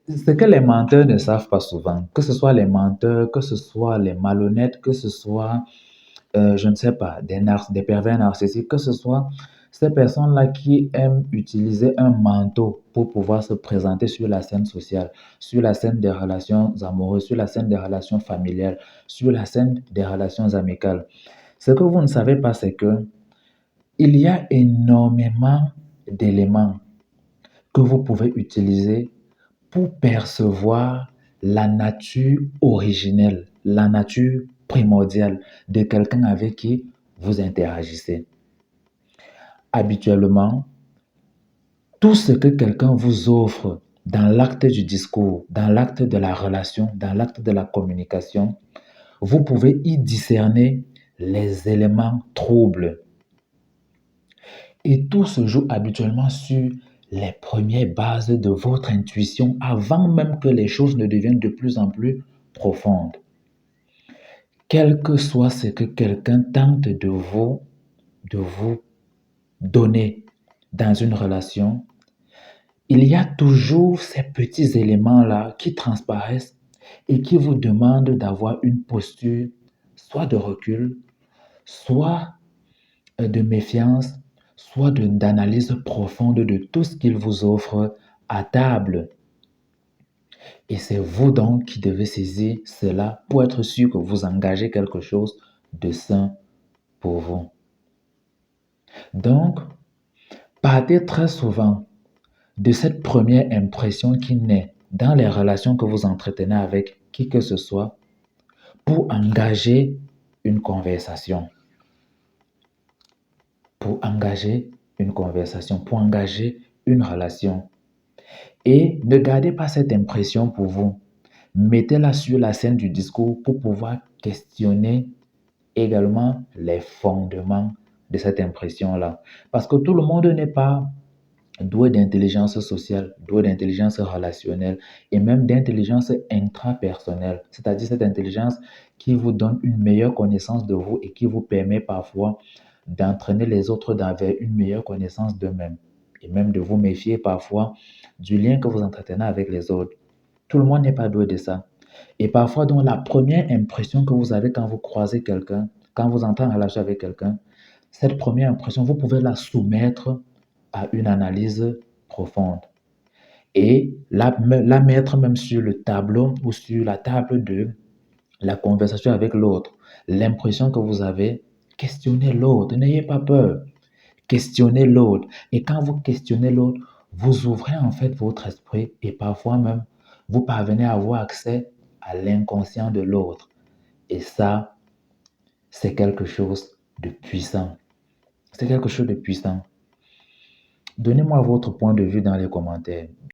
Ce que les menteurs ne savent pas souvent, que ce soit les menteurs, que ce soit les malhonnêtes, que ce soit, je ne sais pas, des pervers narcissiques, que ce soit ces personnes-là qui aiment utiliser un manteau pour pouvoir se présenter sur la scène sociale, sur la scène des relations amoureuses, sur la scène des relations familiales, sur la scène des relations amicales. Ce que vous ne savez pas, c'est que il y a énormément d'éléments que vous pouvez utiliser pour percevoir la nature originelle, la nature primordiale de quelqu'un avec qui vous interagissez. Habituellement, tout ce que quelqu'un vous offre dans l'acte du discours, dans l'acte de la relation, dans l'acte de la communication, vous pouvez y discerner les éléments troubles. Et tout se joue habituellement sur les premières bases de votre intuition avant même que les choses ne deviennent de plus en plus profondes. Quel que soit ce que quelqu'un tente de vous donner dans une relation, il y a toujours ces petits éléments-là qui transparaissent et qui vous demandent d'avoir une posture soit de recul, soit de méfiance, soit d'analyse profonde de tout ce qu'il vous offre à table. Et c'est vous donc qui devez saisir cela pour être sûr que vous engagez quelque chose de sain pour vous. Donc, partez très souvent de cette première impression qui naît dans les relations que vous entretenez avec qui que ce soit pour engager une conversation. Pour engager une conversation, pour engager une relation. Et ne gardez pas cette impression pour vous. Mettez-la sur la scène du discours pour pouvoir questionner également les fondements de cette impression-là. Parce que tout le monde n'est pas doué d'intelligence sociale, doué d'intelligence relationnelle et même d'intelligence intrapersonnelle. C'est-à-dire cette intelligence qui vous donne une meilleure connaissance de vous et qui vous permet parfois d'entraîner les autres vers une meilleure connaissance d'eux-mêmes et même de vous méfier parfois du lien que vous entretenez avec les autres. Tout le monde n'est pas doué de ça. Et parfois, donc, la première impression que vous avez quand vous croisez quelqu'un, quand vous entrez en relation avec quelqu'un, cette première impression, vous pouvez la soumettre à une analyse profonde et la mettre même sur le tableau ou sur la table de la conversation avec l'autre. L'impression que vous avez, questionnez l'autre, n'ayez pas peur. Questionnez l'autre. Et quand vous questionnez l'autre, vous ouvrez en fait votre esprit et parfois même, vous parvenez à avoir accès à l'inconscient de l'autre. Et ça, c'est quelque chose de puissant. C'est quelque chose de puissant. Donnez-moi votre point de vue dans les commentaires.